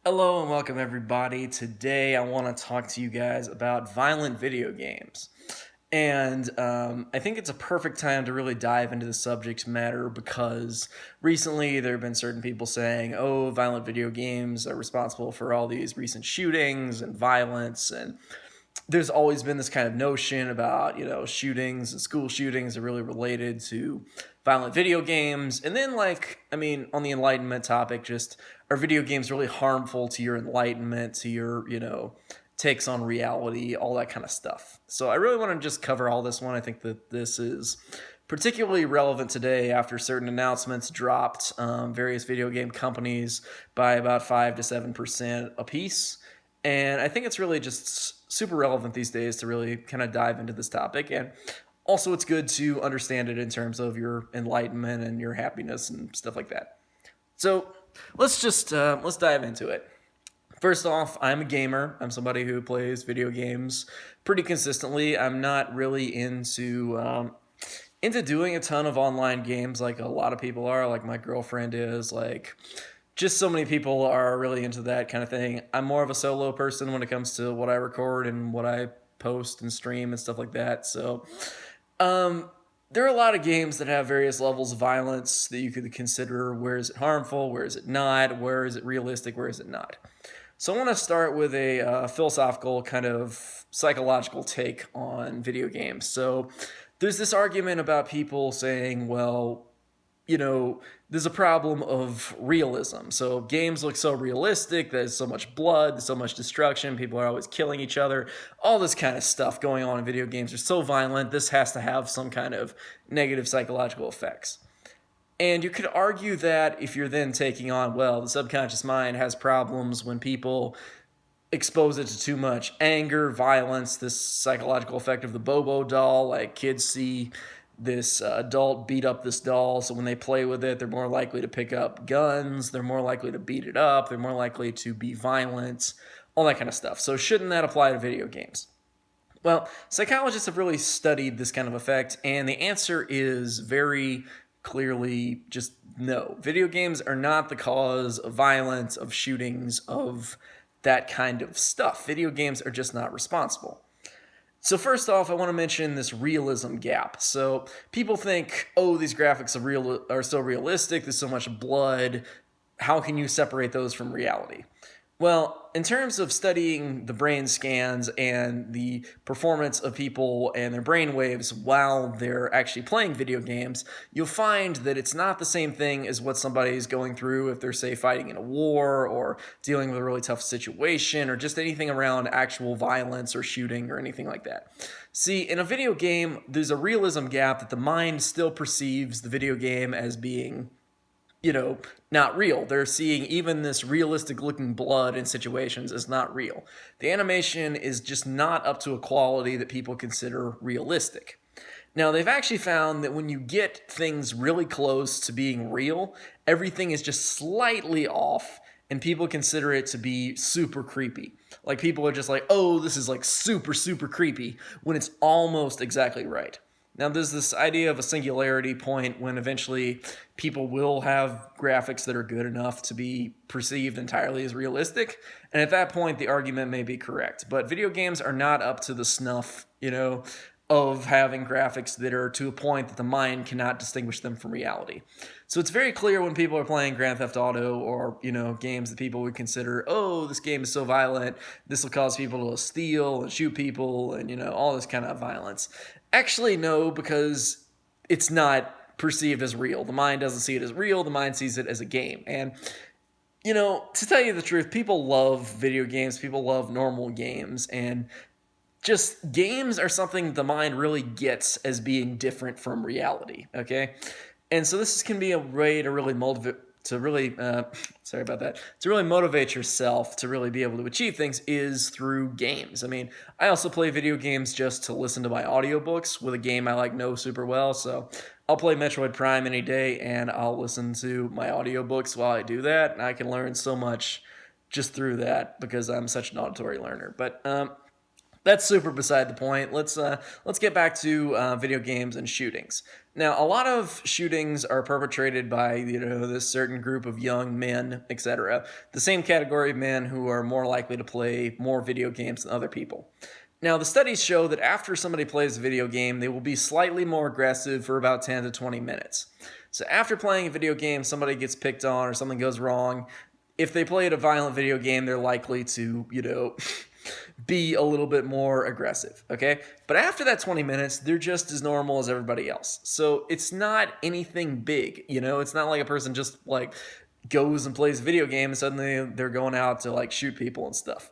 Hello and welcome everybody. Today I want to talk to you guys about violent video games. And I think it's a perfect time to really dive into the subject matter because recently there have been certain people saying, oh, violent video games are responsible for all these recent shootings and violence. And there's always been this kind of notion about, shootings and school shootings are really related to violent video games. And then, on the enlightenment topic, just are video games really harmful to your enlightenment, to your, takes on reality, all that kind of stuff. So I really want to just cover all this one. I think that this is particularly relevant today after certain announcements dropped various video game companies by about 5 to 7% apiece. And I think it's really just super relevant these days to really kind of dive into this topic. And also, it's good to understand it in terms of your enlightenment and your happiness and stuff like that. So let's dive into it. First off, I'm a gamer. I'm somebody who plays video games pretty consistently. I'm not really into doing a ton of online games like a lot of people are, like my girlfriend is, like just so many people are really into that kind of thing. I'm more of a solo person when it comes to what I record and what I post and stream and stuff like that. So, there are a lot of games that have various levels of violence that you could consider. Where is it harmful? Where is it not? Where is it realistic? Where is it not? So I want to start with a philosophical kind of psychological take on video games. So there's this argument about people saying, well, there's a problem of realism. So games look so realistic, there's so much blood, there's so much destruction, people are always killing each other, all this kind of stuff going on in video games are so violent, this has to have some kind of negative psychological effects. And you could argue that if you're then taking on, well, the subconscious mind has problems when people expose it to too much anger, violence, this psychological effect of the Bobo doll, like kids see this adult beat up this doll, so when they play with it, they're more likely to pick up guns, they're more likely to beat it up, they're more likely to be violent, all that kind of stuff. So shouldn't that apply to video games? Well, psychologists have really studied this kind of effect, and the answer is very clearly just no. Video games are not the cause of violence, of shootings, of that kind of stuff. Video games are just not responsible. So first off, I want to mention this realism gap. So people think, oh, these graphics are so realistic, there's so much blood. How can you separate those from reality? Well, in terms of studying the brain scans and the performance of people and their brain waves while they're actually playing video games, you'll find that it's not the same thing as what somebody's going through if they're, say, fighting in a war or dealing with a really tough situation or just anything around actual violence or shooting or anything like that. See, in a video game, there's a realism gap that the mind still perceives the video game as being not real. They're seeing even this realistic looking blood in situations as not real. The animation is just not up to a quality that people consider realistic. Now, they've actually found that when you get things really close to being real, everything is just slightly off, and people consider it to be super creepy. Like, people are just like, oh, this is like super, super creepy, when it's almost exactly right. Now, there's this idea of a singularity point when eventually people will have graphics that are good enough to be perceived entirely as realistic. And at that point, the argument may be correct. But video games are not up to the snuff, of having graphics that are to a point that the mind cannot distinguish them from reality. So it's very clear when people are playing Grand Theft Auto or, games that people would consider, oh, this game is so violent, this will cause people to steal and shoot people and, all this kind of violence. Actually, no, because it's not perceived as real. The mind doesn't see it as real. The mind sees it as a game. And, to tell you the truth, people love video games. People love normal games. And just games are something the mind really gets as being different from reality, okay? And so this can be a way to really motivate, to really motivate yourself to really be able to achieve things is through games. I mean, I also play video games just to listen to my audiobooks with a game I know super well. So I'll play Metroid Prime any day and I'll listen to my audiobooks while I do that. And I can learn so much just through that because I'm such an auditory learner. But That's super beside the point. Let's get back to video games and shootings. Now, a lot of shootings are perpetrated by this certain group of young men, etc. The same category of men who are more likely to play more video games than other people. Now, the studies show that after somebody plays a video game, they will be slightly more aggressive for about 10 to 20 minutes. So, after playing a video game, somebody gets picked on or something goes wrong. If they played a violent video game, they're likely to, be a little bit more aggressive, okay? But after that 20 minutes, they're just as normal as everybody else. So it's not anything big, It's not like a person just like goes and plays a video game and suddenly they're going out to like shoot people and stuff.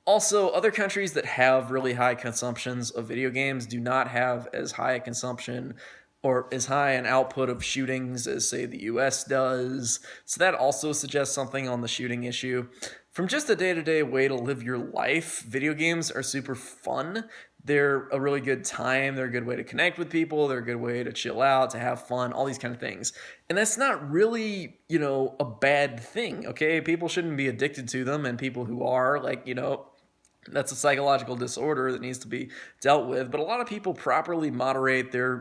Also, other countries that have really high consumptions of video games do not have as high a consumption or as high an output of shootings as, say, the US does. So that also suggests something on the shooting issue. From just a day-to-day way to live your life, video games are super fun. They're a really good time. They're a good way to connect with people. They're a good way to chill out, to have fun, all these kind of things. And that's not really, a bad thing, okay? People shouldn't be addicted to them, and people who are, that's a psychological disorder that needs to be dealt with. But a lot of people properly moderate their,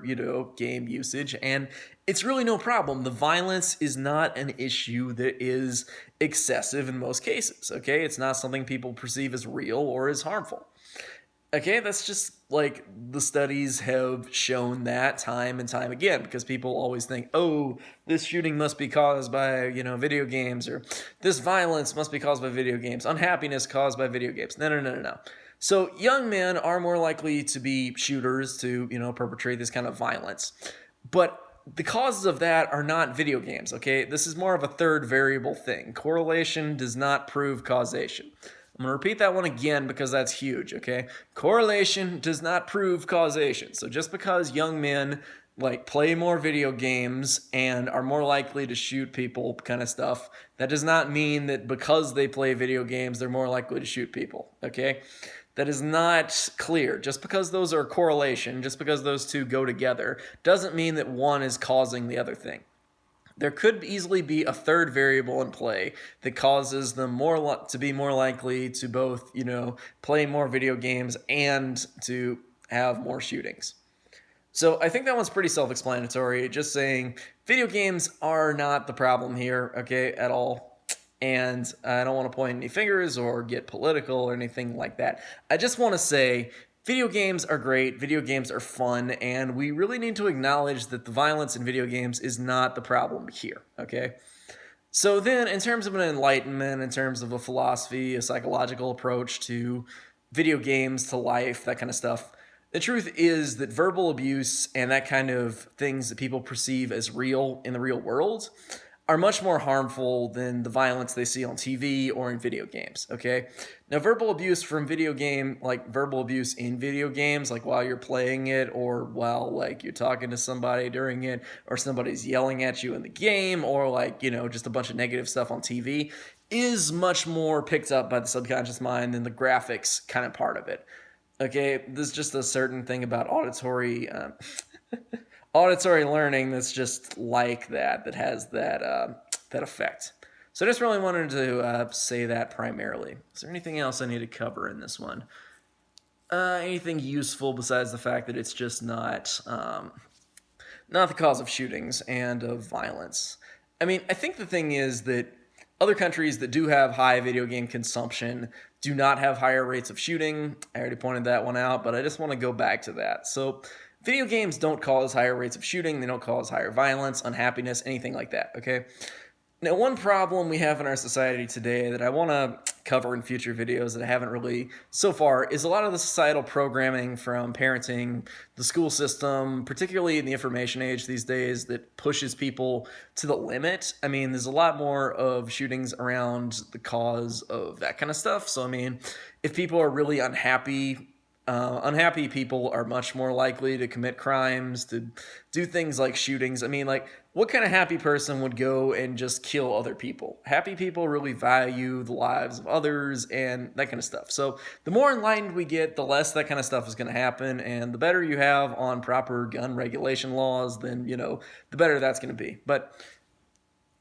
game usage, and it's really no problem. The violence is not an issue that is excessive in most cases, okay? It's not something people perceive as real or as harmful. Okay, that's just like the studies have shown that time and time again, because people always think, oh, this shooting must be caused by, video games, or this violence must be caused by video games, unhappiness caused by video games. No. So young men are more likely to be shooters, to, perpetrate this kind of violence. But the causes of that are not video games, okay? This is more of a third variable thing. Correlation does not prove causation. I'm going to repeat that one again because that's huge, okay? Correlation does not prove causation. So just because young men play more video games and are more likely to shoot people kind of stuff, that does not mean that because they play video games, they're more likely to shoot people, okay? That is not clear. Just because those are correlation, just because those two go together, doesn't mean that one is causing the other thing. There could easily be a third variable in play that causes them to be more likely to both, play more video games and to have more shootings. So I think that one's pretty self-explanatory, just saying video games are not the problem here, okay, at all. And I don't want to point any fingers or get political or anything like that. I just want to say video games are great, video games are fun, and we really need to acknowledge that the violence in video games is not the problem here, okay? So then, in terms of an enlightenment, in terms of a philosophy, a psychological approach to video games, to life, that kind of stuff, the truth is that verbal abuse and that kind of things that people perceive as real in the real world are much more harmful than the violence they see on TV or in video games, okay? Now, verbal abuse in video games, like while you're playing it or while, you're talking to somebody during it, or somebody's yelling at you in the game, or, just a bunch of negative stuff on TV, is much more picked up by the subconscious mind than the graphics kind of part of it, okay? There's just a certain thing about auditory learning that's just like that has that effect. So I just really wanted to say that primarily. Is there anything else I need to cover in this one? Anything useful besides the fact that it's just not the cause of shootings and of violence? I mean, I think the thing is that other countries that do have high video game consumption do not have higher rates of shooting. I already pointed that one out, but I just want to go back to that. So video games don't cause higher rates of shooting. They don't cause higher violence, unhappiness, anything like that, okay? Now, one problem we have in our society today that I want to cover in future videos that I haven't really so far is a lot of the societal programming from parenting, the school system, particularly in the information age these days, that pushes people to the limit. I mean, there's a lot more of shootings around the cause of that kind of stuff. So, I mean, if people are really unhappy people are much more likely to commit crimes, to do things like shootings. I mean, what kind of happy person would go and just kill other people? Happy people really value the lives of others and that kind of stuff. So the more enlightened we get, the less that kind of stuff is going to happen. And the better you have on proper gun regulation laws, then, the better that's going to be. But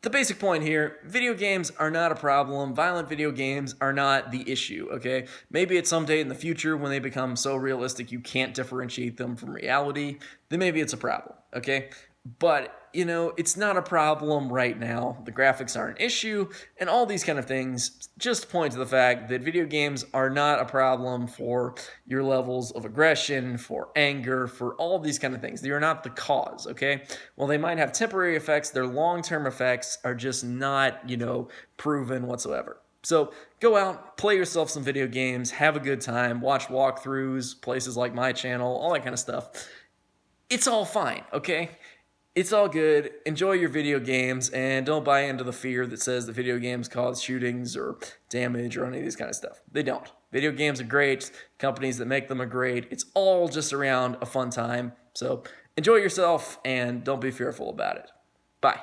the basic point here, video games are not a problem. Violent video games are not the issue, okay? Maybe at some date in the future when they become so realistic you can't differentiate them from reality, then maybe it's a problem, okay? But, it's not a problem right now. The graphics are an issue, and all these kind of things just point to the fact that video games are not a problem for your levels of aggression, for anger, for all these kind of things. They are not the cause, okay? While they might have temporary effects, their long-term effects are just not, proven whatsoever. So go out, play yourself some video games, have a good time, watch walkthroughs, places like my channel, all that kind of stuff. It's all fine, okay? It's all good. Enjoy your video games and don't buy into the fear that says that video games cause shootings or damage or any of these kind of stuff. They don't. Video games are great. Companies that make them are great. It's all just around a fun time. So enjoy yourself and don't be fearful about it. Bye.